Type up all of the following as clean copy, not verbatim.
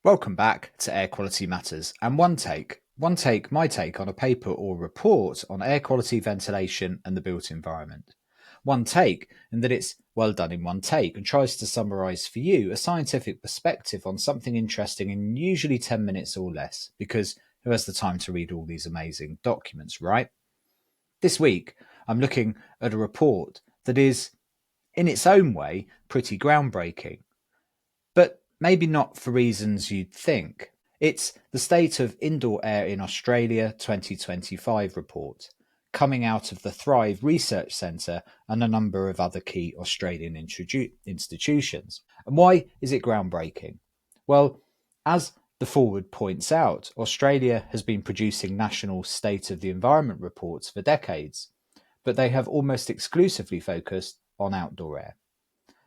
Welcome back to Air Quality Matters and One Take. One Take, my take on a paper or report on air quality, ventilation and the built environment. One Take, in that it's well done in one take and tries to summarise for you a scientific perspective on something interesting in usually 10 minutes or less, because who has the time to read all these amazing documents, right? This week, I'm looking at a report that is, in its own way, pretty groundbreaking. But maybe not for reasons you'd think. It's the State of Indoor Air in Australia 2025 report, coming out of the Thrive Research Centre and a number of other key Australian institutions. And why is it groundbreaking? Well, as the forward points out, Australia has been producing national State of the Environment reports for decades, but they have almost exclusively focused on outdoor air.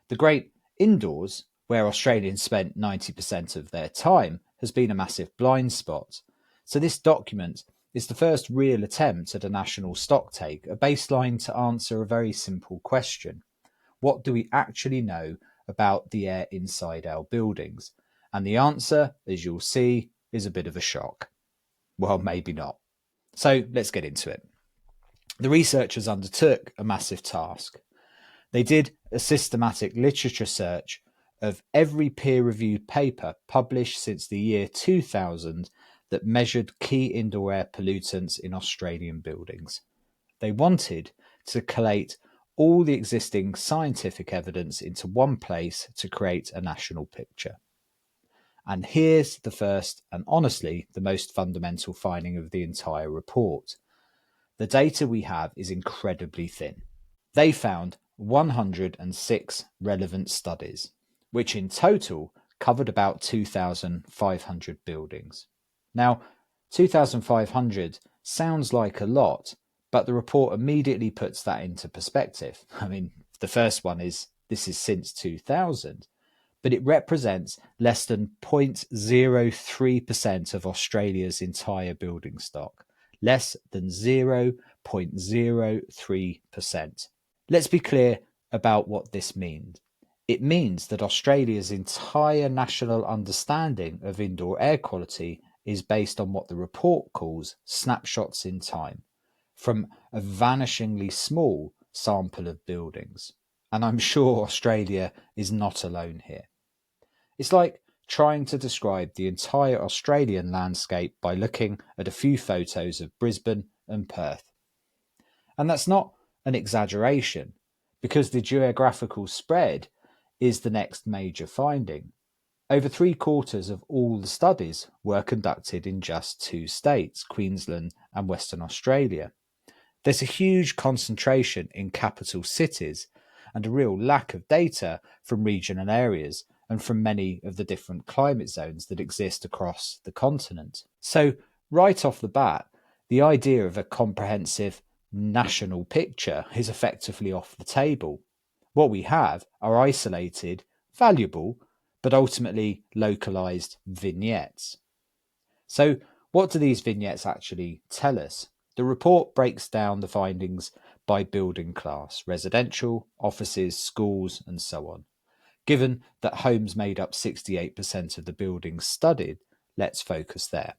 The great indoors, where Australians spent 90% of their time, has been a massive blind spot. So this document is the first real attempt at a national stocktake, a baseline to answer a very simple question. What do we actually know about the air inside our buildings? And the answer, as you'll see, is a bit of a shock. Well, maybe not. So let's get into it. The researchers undertook a massive task. They did a systematic literature search of every peer-reviewed paper published since the year 2000 that measured key indoor air pollutants in Australian buildings. They wanted to collate all the existing scientific evidence into one place to create a national picture. And here's the first and honestly the most fundamental finding of the entire report. The data we have is incredibly thin. They found 106 relevant studies, which in total covered about 2,500 buildings. Now, 2,500 sounds like a lot, but the report immediately puts that into perspective. I mean, the first one is, this is since 2000, but it represents less than 0.03% of Australia's entire building stock. Less than 0.03%. Let's be clear about what this means. It means that Australia's entire national understanding of indoor air quality is based on what the report calls snapshots in time, from a vanishingly small sample of buildings. And I'm sure Australia is not alone here. It's like trying to describe the entire Australian landscape by looking at a few photos of Brisbane and Perth. And that's not an exaggeration, because the geographical spread is the next major finding. Over 3/4 of all the studies were conducted in just two states, Queensland and Western Australia. There's a huge concentration in capital cities and a real lack of data from regional areas and from many of the different climate zones that exist across the continent. So, right off the bat, the idea of a comprehensive national picture is effectively off the table. What we have are isolated, valuable, but ultimately localized vignettes. So, what do these vignettes actually tell us? The report breaks down the findings by building class: residential, offices, schools, and so on. Given that homes made up 68% of the buildings studied, let's focus there.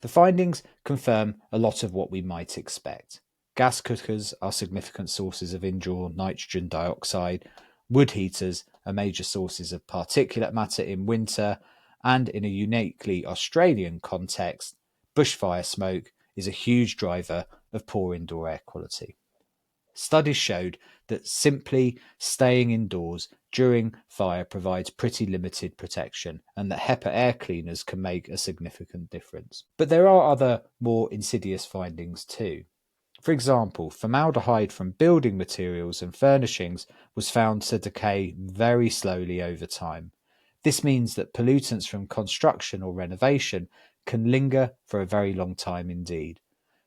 The findings confirm a lot of what we might expect. Gas cookers are significant sources of indoor nitrogen dioxide, wood heaters are major sources of particulate matter in winter, and in a uniquely Australian context, bushfire smoke is a huge driver of poor indoor air quality. Studies showed that simply staying indoors during fire provides pretty limited protection, and that HEPA air cleaners can make a significant difference. But there are other more insidious findings too. For example, formaldehyde from building materials and furnishings was found to decay very slowly over time. This means that pollutants from construction or renovation can linger for a very long time indeed.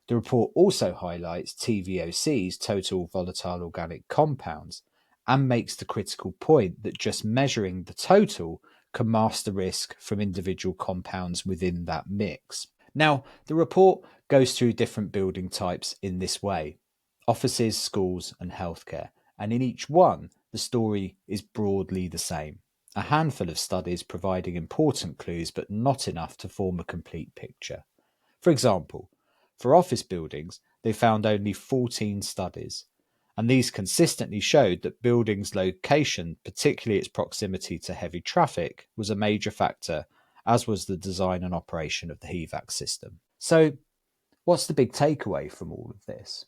The report also highlights TVOCs, total volatile organic compounds, and makes the critical point that just measuring the total can mask the risk from individual compounds within that mix. Now, the report goes through different building types in this way: offices, schools, and healthcare, and in each one, the story is broadly the same. a handful of studies providing important clues but not enough to form a complete picture. For example, for office buildings, they found only 14 studies, and these consistently showed that buildings' location, particularly its proximity to heavy traffic, was a major factor, as was the design and operation of the HVAC system. So, what's the big takeaway from all of this?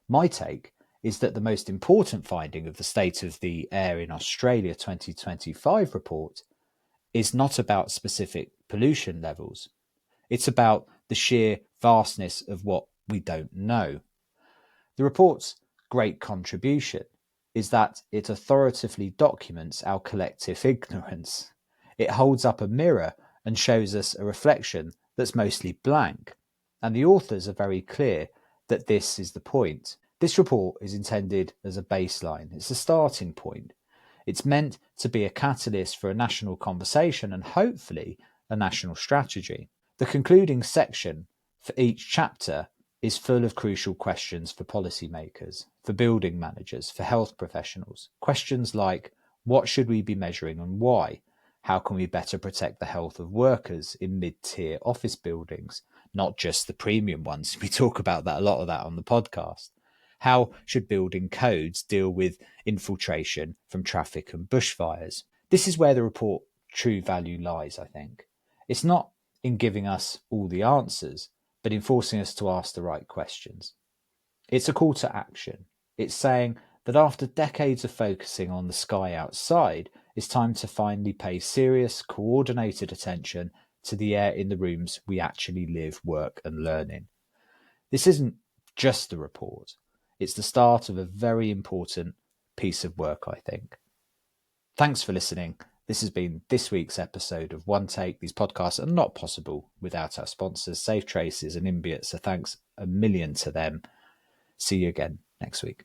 My take is that the most important finding of the State of the Air in Australia 2025 report is not about specific pollution levels. It's about the sheer vastness of what we don't know. The report's great contribution is that it authoritatively documents our collective ignorance. It holds up a mirror and shows us a reflection that's mostly blank, and the authors are very clear that this is the point. This report is intended as a baseline. It's a starting point. It's meant to be a catalyst for a national conversation and hopefully a national strategy. The concluding section for each chapter is full of crucial questions for policymakers, for building managers, for health professionals. Questions like, what should we be measuring and why? How can we better protect the health of workers in mid-tier office buildings, not just the premium ones? We talk about that, a lot of that on the podcast. How should building codes deal with infiltration from traffic and bushfires? This is where the report's true value lies, I think. It's not in giving us all the answers, but in forcing us to ask the right questions. It's a call to action. It's saying that after decades of focusing on the sky outside, it's time to finally pay serious, coordinated attention to the air in the rooms we actually live, work and learn in. This isn't just the report. It's the start of a very important piece of work, I think. Thanks for listening. This has been this week's episode of One Take. These podcasts are not possible without our sponsors, Safe Traces and Imbiot, so thanks a million to them. See you again next week.